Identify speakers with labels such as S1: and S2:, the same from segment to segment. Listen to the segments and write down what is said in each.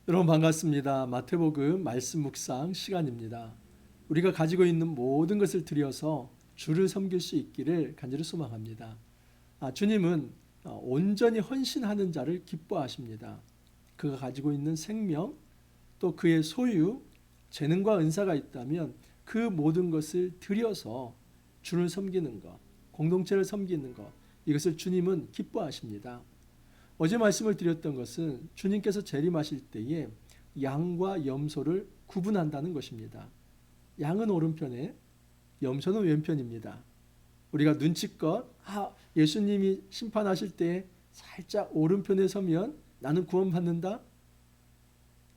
S1: 여러분 반갑습니다. 마태복음 말씀 묵상 시간입니다. 우리가 가지고 있는 모든 것을 들여서 주를 섬길 수 있기를 간절히 소망합니다. 주님은 온전히 헌신하는 자를 기뻐하십니다. 그가 가지고 있는 생명, 또 그의 소유, 재능과 은사가 있다면 그 모든 것을 들여서 주를 섬기는 것, 공동체를 섬기는 것, 이것을 주님은 기뻐하십니다. 어제 말씀을 드렸던 것은 주님께서 재림하실 때에 양과 염소를 구분한다는 것입니다. 양은 오른편에, 염소는 왼편입니다. 우리가 눈치껏 예수님이 심판하실 때 살짝 오른편에 서면 나는 구원받는다?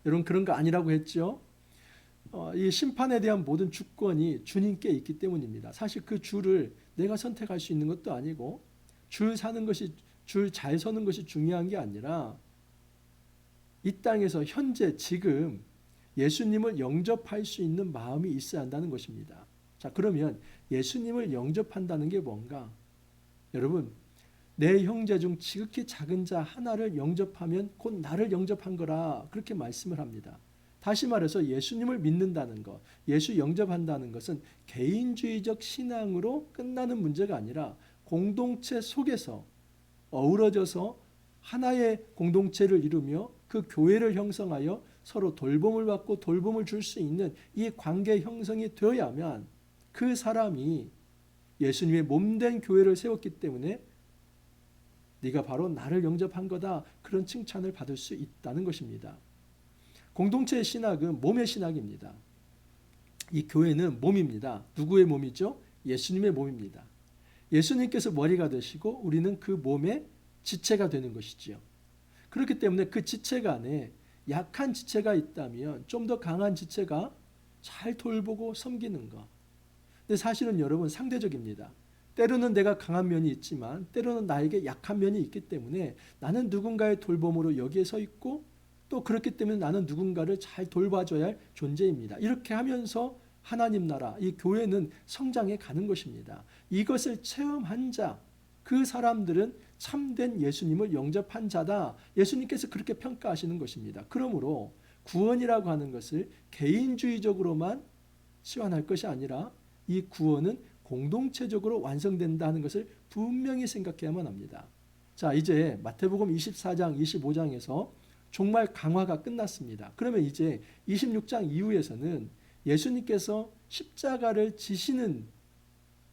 S1: 여러분 그런 거 아니라고 했죠. 이 심판에 대한 모든 주권이 주님께 있기 때문입니다. 사실 그 줄을 내가 선택할 수 있는 것도 아니고 줄 잘 서는 것이 중요한 게 아니라 이 땅에서 현재 지금 예수님을 영접할 수 있는 마음이 있어야 한다는 것입니다. 자, 그러면 예수님을 영접한다는 게 뭔가? 여러분, 내 형제 중 지극히 작은 자 하나를 영접하면 곧 나를 영접한 거라 그렇게 말씀을 합니다. 다시 말해서 예수님을 믿는다는 것, 예수 영접한다는 것은 개인주의적 신앙으로 끝나는 문제가 아니라 공동체 속에서 어우러져서 하나의 공동체를 이루며 그 교회를 형성하여 서로 돌봄을 받고 돌봄을 줄 수 있는 이 관계 형성이 되어야만 그 사람이 예수님의 몸된 교회를 세웠기 때문에 네가 바로 나를 영접한 거다, 그런 칭찬을 받을 수 있다는 것입니다. 공동체의 신학은 몸의 신학입니다. 이 교회는 몸입니다. 누구의 몸이죠? 예수님의 몸입니다. 예수님께서 머리가 되시고 우리는 그 몸의 지체가 되는 것이지요. 그렇기 때문에 그 지체가 안에 약한 지체가 있다면 좀 더 강한 지체가 잘 돌보고 섬기는 것. 근데 사실은 여러분 상대적입니다. 때로는 내가 강한 면이 있지만 때로는 나에게 약한 면이 있기 때문에 나는 누군가의 돌봄으로 여기에 서 있고 또 그렇기 때문에 나는 누군가를 잘 돌봐줘야 할 존재입니다. 이렇게 하면서 하나님 나라, 이 교회는 성장해 가는 것입니다. 이것을 체험한 자, 그 사람들은 참된 예수님을 영접한 자다. 예수님께서 그렇게 평가하시는 것입니다. 그러므로 구원이라고 하는 것을 개인주의적으로만 시환할 것이 아니라 이 구원은 공동체적으로 완성된다는 것을 분명히 생각해야만 합니다. 자, 이제 마태복음 24장, 25장에서 정말 강화가 끝났습니다. 그러면 이제 26장 이후에서는 예수님께서 십자가를 지시는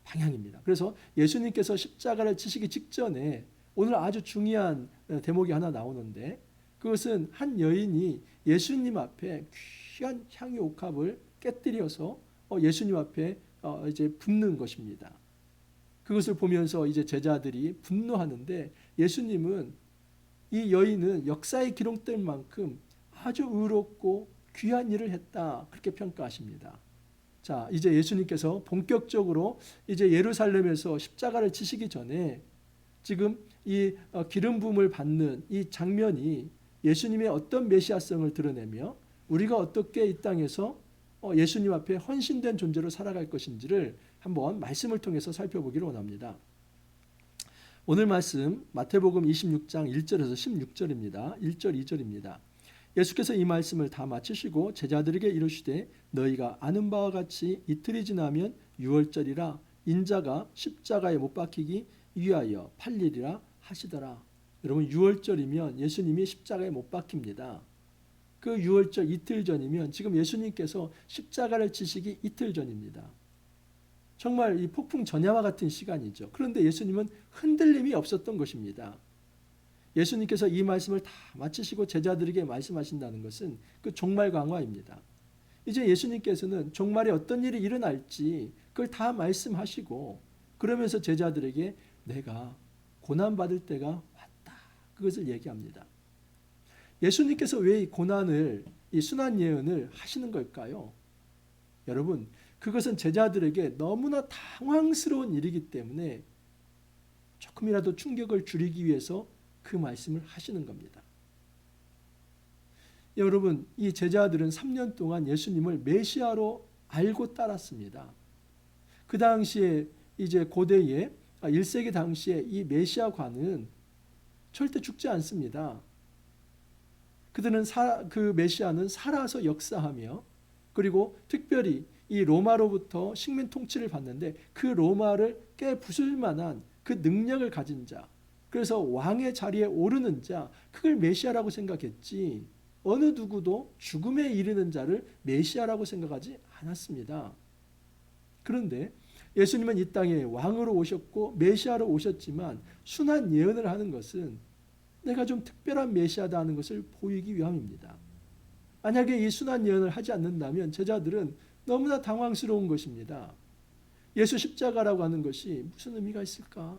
S1: 방향입니다. 그래서 예수님께서 십자가를 지시기 직전에 오늘 아주 중요한 대목이 하나 나오는데, 그것은 한 여인이 예수님 앞에 귀한 향유 옥합을 깨뜨려서 예수님 앞에 이제 붓는 것입니다. 그것을 보면서 이제 제자들이 분노하는데, 예수님은 이 여인은 역사에 기록될 만큼 아주 의롭고 귀한 일을 했다, 그렇게 평가하십니다. 자, 이제 예수님께서 본격적으로 이제 예루살렘에서 십자가를 지시기 전에 지금 이 기름 부음을 받는 이 장면이 예수님의 어떤 메시아성을 드러내며 우리가 어떻게 이 땅에서 예수님 앞에 헌신된 존재로 살아갈 것인지를 한번 말씀을 통해서 살펴보기를 원합니다. 오늘 말씀 마태복음 26장 1절에서 16절입니다. 1절 2절입니다. 예수께서 이 말씀을 다 마치시고 제자들에게 이르시되 너희가 아는 바와 같이 이틀이 지나면 유월절이라 인자가 십자가에 못 박히기 위하여 팔리리라 하시더라. 여러분, 유월절이면 예수님이 십자가에 못 박힙니다. 그 유월절 이틀 전이면 지금 예수님께서 십자가를 지시기 이틀 전입니다. 정말 이 폭풍 전야와 같은 시간이죠. 그런데 예수님은 흔들림이 없었던 것입니다. 예수님께서 이 말씀을 다 마치시고 제자들에게 말씀하신다는 것은 그 종말 강화입니다. 이제 예수님께서는 종말에 어떤 일이 일어날지 그걸 다 말씀하시고, 그러면서 제자들에게 내가 고난받을 때가 왔다, 그것을 얘기합니다. 예수님께서 왜 이 고난을, 이 순환 예언을 하시는 걸까요? 여러분, 그것은 제자들에게 너무나 당황스러운 일이기 때문에 조금이라도 충격을 줄이기 위해서 그 말씀을 하시는 겁니다. 여러분, 이 제자들은 3년 동안 예수님을 메시아로 알고 따랐습니다. 그 당시에 이제 고대에 1세기 당시에 이 메시아관은 절대 죽지 않습니다. 그들은 그 메시아는 살아서 역사하며 그리고 특별히 이 로마로부터 식민 통치를 받는데 그 로마를 깨부술 만한 그 능력을 가진 자, 그래서 왕의 자리에 오르는 자, 그걸 메시아라고 생각했지 어느 누구도 죽음에 이르는 자를 메시아라고 생각하지 않았습니다. 그런데 예수님은 이 땅에 왕으로 오셨고 메시아로 오셨지만 순한 예언을 하는 것은 내가 좀 특별한 메시아다 하는 것을 보이기 위함입니다. 만약에 이 순한 예언을 하지 않는다면 제자들은 너무나 당황스러운 것입니다. 예수 십자가라고 하는 것이 무슨 의미가 있을까?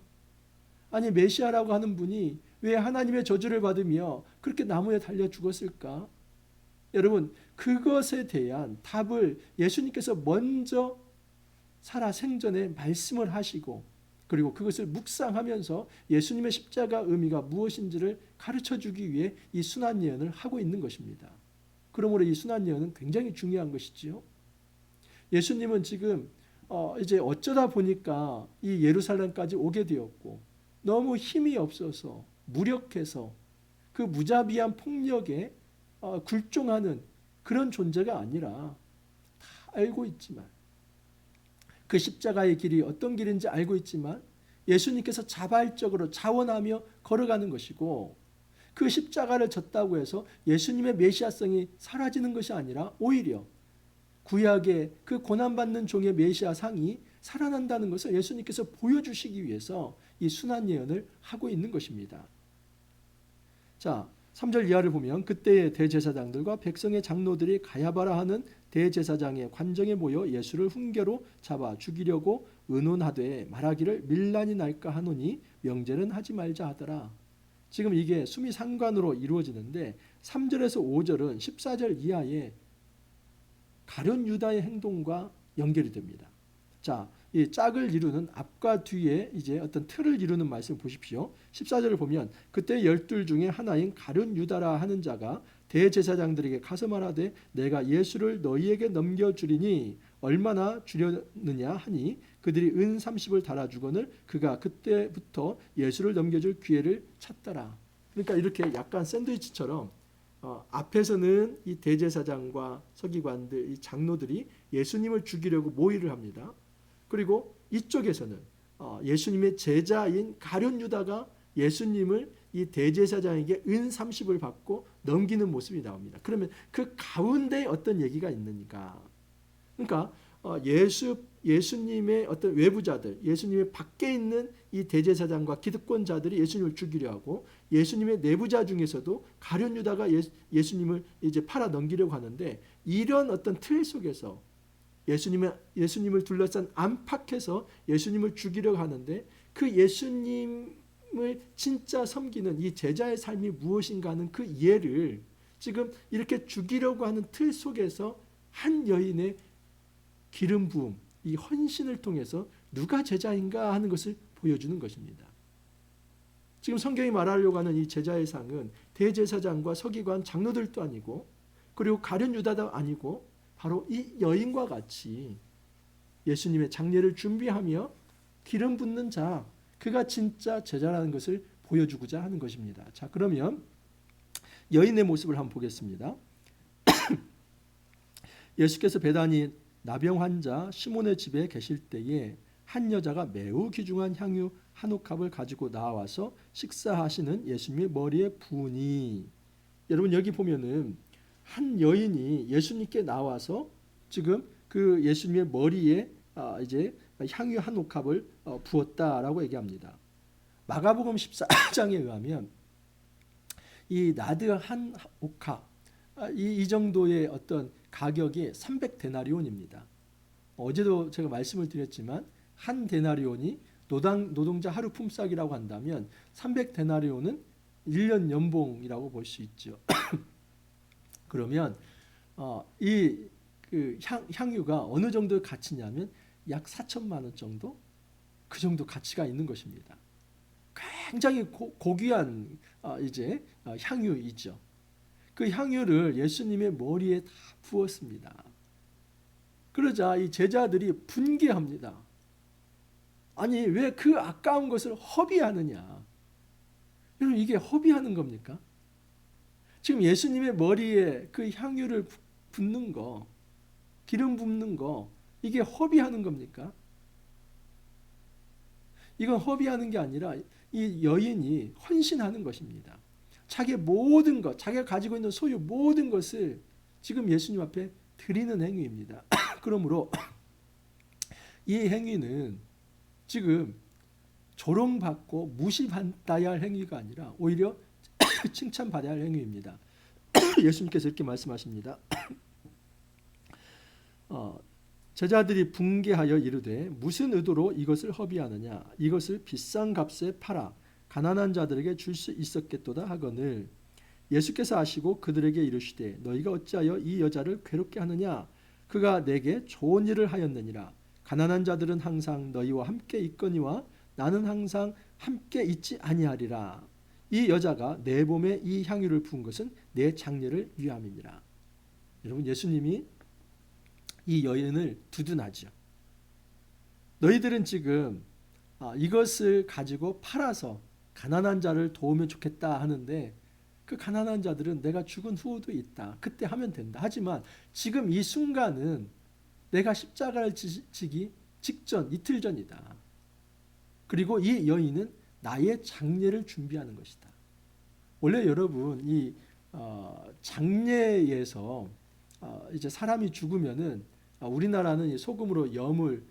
S1: 아니 메시아라고 하는 분이 왜 하나님의 저주를 받으며 그렇게 나무에 달려 죽었을까? 여러분 그것에 대한 답을 예수님께서 먼저 살아 생전에 말씀을 하시고 그리고 그것을 묵상하면서 예수님의 십자가 의미가 무엇인지를 가르쳐 주기 위해 이 순한 예언을 하고 있는 것입니다. 그러므로 이 순한 예언은 굉장히 중요한 것이지요. 예수님은 지금 이제 어쩌다 보니까 이 예루살렘까지 오게 되었고 너무 힘이 없어서 무력해서 그 무자비한 폭력에 굴종하는 그런 존재가 아니라 다 알고 있지만 그 십자가의 길이 어떤 길인지 알고 있지만 예수님께서 자발적으로 자원하며 걸어가는 것이고 그 십자가를 졌다고 해서 예수님의 메시아성이 사라지는 것이 아니라 오히려 구약의 그 고난받는 종의 메시아상이 살아난다는 것을 예수님께서 보여주시기 위해서 이 순한 예언을 하고 있는 것입니다. 자, 3절 이하를 보면 그때의 대제사장들과 백성의 장로들이 가야바라 하는 대제사장의 관정에 모여 예수를 훈계로 잡아 죽이려고 의논하되 말하기를 밀란이 날까 하노니 명제는 하지 말자 하더라. 지금 이게 수미상관으로 이루어지는데 3절에서 5절은 14절 이하의 가룟 유다의 행동과 연결이 됩니다. 자, 이 짝을 이루는 앞과 뒤에 이제 어떤 틀을 이루는 말씀 보십시오. 14절을 보면 그때 12 중에 하나인 가룟 유다라 하는 자가 대제사장들에게 가서 말하되 내가 예수를 너희에게 넘겨주리니 얼마나 주려느냐 하니 그들이 은 30을 달아주거늘 그가 그때부터 예수를 넘겨줄 기회를 찾더라. 그러니까 이렇게 약간 샌드위치처럼 앞에서는 이 대제사장과 서기관들, 이 장로들이 예수님을 죽이려고 모의를 합니다. 그리고 이쪽에서는 예수님의 제자인 가룟 유다가 예수님을 이 대제사장에게 은 30을 받고 넘기는 모습이 나옵니다. 그러면 그 가운데 어떤 얘기가 있느니까. 그러니까 예수님의 어떤 외부자들, 예수님의 밖에 있는 이 대제사장과 기득권자들이 예수님을 죽이려 하고 예수님의 내부자 중에서도 가룟 유다가 예수님을 이제 팔아 넘기려고 하는데 이런 어떤 틀 속에서 예수님을 둘러싼 안팎에서 예수님을 죽이려고 하는데 그 예수님을 진짜 섬기는 이 제자의 삶이 무엇인가 하는 그 이해를 지금 이렇게 죽이려고 하는 틀 속에서 한 여인의 기름 부음, 이 헌신을 통해서 누가 제자인가 하는 것을 보여주는 것입니다. 지금 성경이 말하려고 하는 이 제자의 상은 대제사장과 서기관 장로들도 아니고 그리고 가룟 유다도 아니고 바로 이 여인과 같이 예수님의 장례를 준비하며 기름 붓는 자, 그가 진짜 제자라는 것을 보여주고자 하는 것입니다. 자, 그러면 여인의 모습을 한번 보겠습니다. 예수께서 베다니 나병 환자 시몬의 집에 계실 때에 한 여자가 매우 귀중한 향유 한 옥합을 가지고 나와서 식사하시는 예수님의 머리에 부으니, 여러분 여기 보면은 한 여인이 예수님께 나와서 지금 그 예수님의 머리에 이제 향유 한 옥합을 부었다라고 얘기합니다. 마가복음 14장에 의하면 이 나드 한 옥합 이 정도의 어떤 가격이 300데나리온입니다. 어제도 제가 말씀을 드렸지만 한 데나리온이 노동자 하루 품삯이라고 한다면 300데나리온은 1년 연봉이라고 볼 수 있죠. 그러면 이 그 향유가 어느 정도의 가치냐면 약 4천만 원 정도? 그 정도 가치가 있는 것입니다. 굉장히 고귀한 이제 향유이죠. 그 향유를 예수님의 머리에 다 부었습니다. 그러자 이 제자들이 분개합니다. 아니 왜 그 아까운 것을 허비하느냐? 여러분 이게 허비하는 겁니까? 지금 예수님의 머리에 그 향유를 붓는 거, 기름 붓는 거, 이게 허비하는 겁니까? 이건 허비하는 게 아니라 이 여인이 헌신하는 것입니다. 자기의 모든 것, 자기가 가지고 있는 소유 모든 것을 지금 예수님 앞에 드리는 행위입니다. 그러므로 이 행위는 지금 조롱받고 무시받아야 할 행위가 아니라 오히려 칭찬받아야 할 행위입니다. 예수님께서 이렇게 말씀하십니다. 제자들이 분개하여 이르되 무슨 의도로 이것을 허비하느냐, 이것을 비싼 값에 팔아 가난한 자들에게 줄 수 있었겠도다 하거늘 예수께서 아시고 그들에게 이르시되 너희가 어찌하여 이 여자를 괴롭게 하느냐, 그가 내게 좋은 일을 하였느니라. 가난한 자들은 항상 너희와 함께 있거니와 나는 항상 함께 있지 아니하리라. 이 여자가 내 몸에 이 향유를 부은 것은 내 장례를 위함이니라. 여러분, 예수님이 이 여인을 두둔하죠. 너희들은 지금 이것을 가지고 팔아서 가난한 자를 도우면 좋겠다 하는데, 그 가난한 자들은 내가 죽은 후도 있다, 그때 하면 된다. 하지만 지금 이 순간은 내가 십자가를 지기 직전, 이틀 전이다. 그리고 이 여인은 나의 장례를 준비하는 것이다. 원래 여러분, 이 장례에서 이제 사람이 죽으면은 우리나라는 소금으로 염을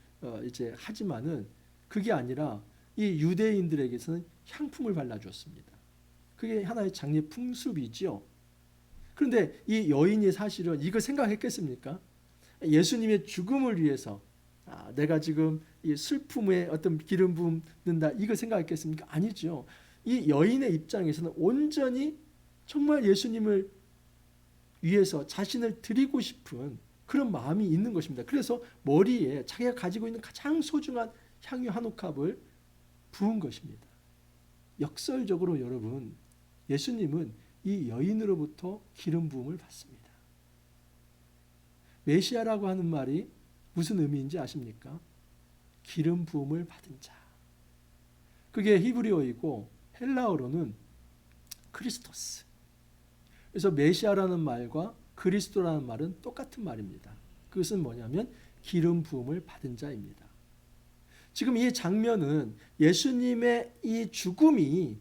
S1: 이제 하지만은 그게 아니라 이 유대인들에게서는 향품을 발라주었습니다. 그게 하나의 장례 풍습이지요. 그런데 이 여인이 사실은 이거 생각했겠습니까? 예수님의 죽음을 위해서 내가 지금 이 슬픔에 어떤 기름 붓는다, 이거 생각했겠습니까? 아니죠. 이 여인의 입장에서는 온전히 정말 예수님을 위해서 자신을 드리고 싶은 그런 마음이 있는 것입니다. 그래서 머리에 자기가 가지고 있는 가장 소중한 향유 한 옥합을 부은 것입니다. 역설적으로 여러분, 예수님은 이 여인으로부터 기름 부음을 받습니다. 메시아라고 하는 말이 무슨 의미인지 아십니까? 기름 부음을 받은 자. 그게 히브리어이고 헬라어로는 크리스토스. 그래서 메시아라는 말과 그리스도라는 말은 똑같은 말입니다. 그것은 뭐냐면 기름 부음을 받은 자입니다. 지금 이 장면은 예수님의 이 죽음이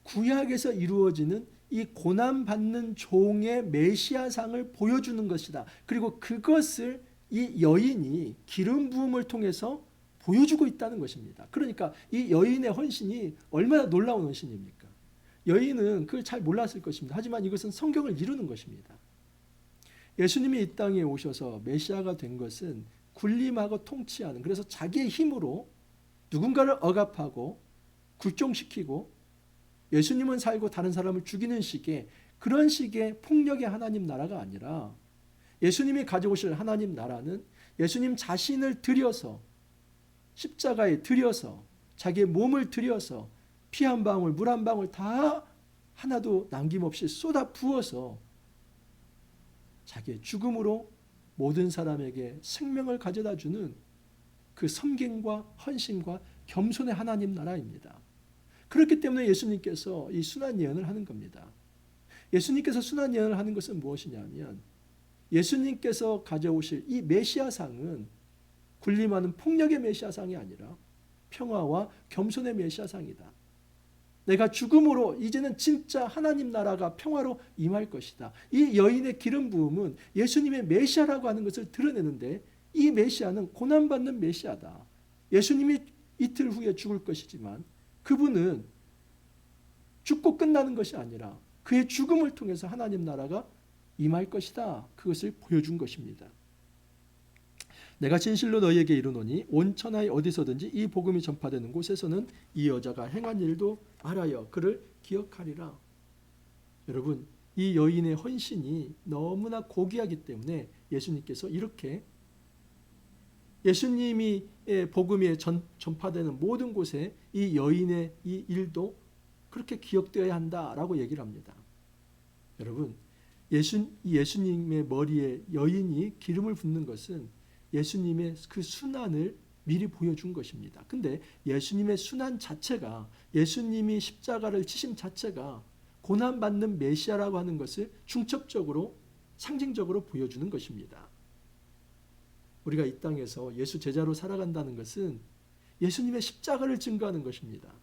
S1: 구약에서 이루어지는 이 고난받는 종의 메시아상을 보여주는 것이다. 그리고 그것을 이 여인이 기름 부음을 통해서 보여주고 있다는 것입니다. 그러니까 이 여인의 헌신이 얼마나 놀라운 헌신입니까? 여인은 그걸 잘 몰랐을 것입니다. 하지만 이것은 성경을 이루는 것입니다. 예수님이 이 땅에 오셔서 메시아가 된 것은 군림하고 통치하는, 그래서 자기의 힘으로 누군가를 억압하고 굴종시키고 예수님은 살고 다른 사람을 죽이는 식의 그런 식의 폭력의 하나님 나라가 아니라, 예수님이 가져오실 하나님 나라는 예수님 자신을 들여서 십자가에 들여서 자기의 몸을 들여서 피 한 방울 물 한 방울 다 하나도 남김없이 쏟아 부어서 자기의 죽음으로 모든 사람에게 생명을 가져다 주는 그 섬김과 헌신과 겸손의 하나님 나라입니다. 그렇기 때문에 예수님께서 이 순환 예언을 하는 겁니다. 예수님께서 순환 예언을 하는 것은 무엇이냐면, 예수님께서 가져오실 이 메시아상은 군림하는 폭력의 메시아상이 아니라 평화와 겸손의 메시아상이다. 내가 죽음으로 이제는 진짜 하나님 나라가 평화로 임할 것이다. 이 여인의 기름 부음은 예수님의 메시아라고 하는 것을 드러내는데, 이 메시아는 고난받는 메시아다. 예수님이 이틀 후에 죽을 것이지만 그분은 죽고 끝나는 것이 아니라 그의 죽음을 통해서 하나님 나라가 임할 것이다. 그것을 보여준 것입니다. 내가 진실로 너희에게 이르노니 온 천하에 어디서든지 이 복음이 전파되는 곳에서는 이 여자가 행한 일도 알아여 그를 기억하리라. 여러분, 이 여인의 헌신이 너무나 고귀하기 때문에 예수님께서 이렇게 예수님이 복음이 전파되는 모든 곳에 이 여인의 이 일도 그렇게 기억되어야 한다라고 얘기를 합니다. 여러분, 예수님의 머리에 여인이 기름을 붓는 것은 예수님의 그 순환을 미리 보여준 것입니다. 근데 예수님의 순환 자체가, 예수님이 십자가를 치심 자체가 고난받는 메시아라고 하는 것을 중첩적으로 상징적으로 보여주는 것입니다. 우리가 이 땅에서 예수 제자로 살아간다는 것은 예수님의 십자가를 증거하는 것입니다.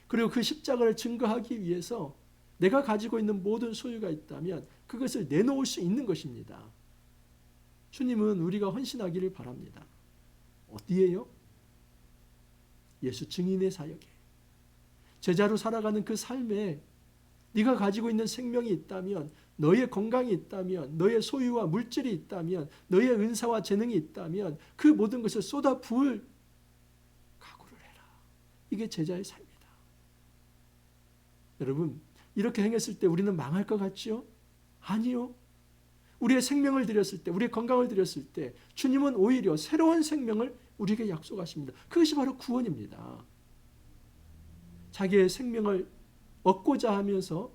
S1: 그리고 그 십자가를 증거하기 위해서 내가 가지고 있는 모든 소유가 있다면 그것을 내놓을 수 있는 것입니다. 주님은 우리가 헌신하기를 바랍니다. 어디에요? 예수 증인의 사역에. 제자로 살아가는 그 삶에 네가 가지고 있는 생명이 있다면, 너의 건강이 있다면, 너의 소유와 물질이 있다면, 너의 은사와 재능이 있다면 그 모든 것을 쏟아 부을 각오를 해라. 이게 제자의 삶이다. 여러분, 이렇게 행했을 때 우리는 망할 것 같지요? 아니요. 우리의 생명을 드렸을 때, 우리의 건강을 드렸을 때 주님은 오히려 새로운 생명을 우리에게 약속하십니다. 그것이 바로 구원입니다. 자기의 생명을 얻고자 하면서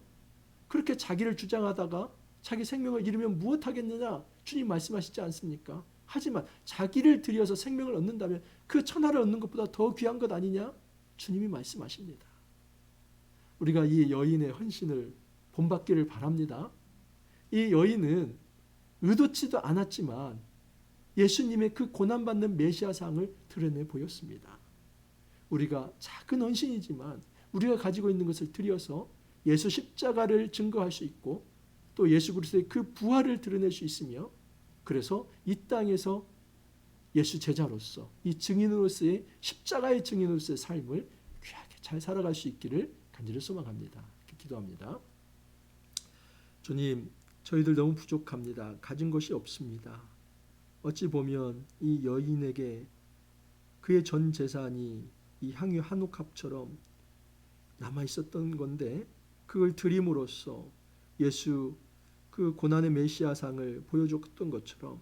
S1: 그렇게 자기를 주장하다가 자기 생명을 잃으면 무엇하겠느냐? 주님 말씀하시지 않습니까? 하지만 자기를 들여서 생명을 얻는다면 그 천하를 얻는 것보다 더 귀한 것 아니냐? 주님이 말씀하십니다. 우리가 이 여인의 헌신을 본받기를 바랍니다. 이 여인은 의도치도 않았지만 예수님의 그 고난받는 메시아상을 드러내 보였습니다. 우리가 작은 헌신이지만 우리가 가지고 있는 것을 들여서 예수 십자가를 증거할 수 있고 또 예수 그리스도의 그 부활을 드러낼 수 있으며 그래서 이 땅에서 예수 제자로서 이 증인으로서의 십자가의 증인으로서의 삶을 귀하게 잘 살아갈 수 있기를 간절히 소망합니다. 이렇게 기도합니다. 주님, 저희들 너무 부족합니다. 가진 것이 없습니다. 어찌 보면 이 여인에게 그의 전 재산이 이 향유 한 옥합처럼 남아 있었던 건데 그걸 드림으로써 예수 그 고난의 메시아상을 보여줬던 것처럼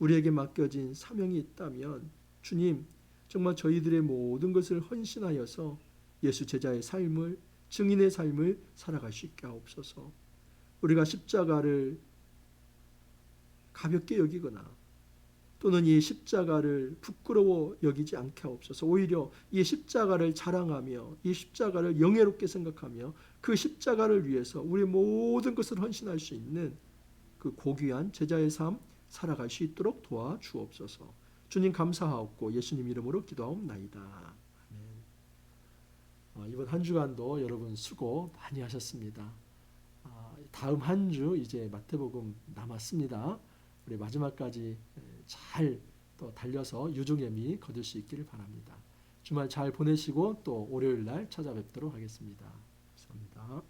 S1: 우리에게 맡겨진 사명이 있다면 주님 정말 저희들의 모든 것을 헌신하여서 예수 제자의 삶을 증인의 삶을 살아갈 수 있게 하옵소서. 우리가 십자가를 가볍게 여기거나 또는 이 십자가를 부끄러워 여기지 않게 하옵소서. 오히려 이 십자가를 자랑하며 이 십자가를 영예롭게 생각하며 그 십자가를 위해서 우리 모든 것을 헌신할 수 있는 그 고귀한 제자의 삶 살아갈 수 있도록 도와주옵소서. 주님 감사하옵고 예수님 이름으로 기도하옵나이다. 아멘. 이번 한 주간도 여러분 수고 많이 하셨습니다. 다음 한 주 이제 마태복음 남았습니다. 우리 마지막까지 잘 또 달려서 유종의미 거둘 수 있기를 바랍니다. 주말 잘 보내시고 또 월요일 날 찾아뵙도록 하겠습니다. 감사합니다.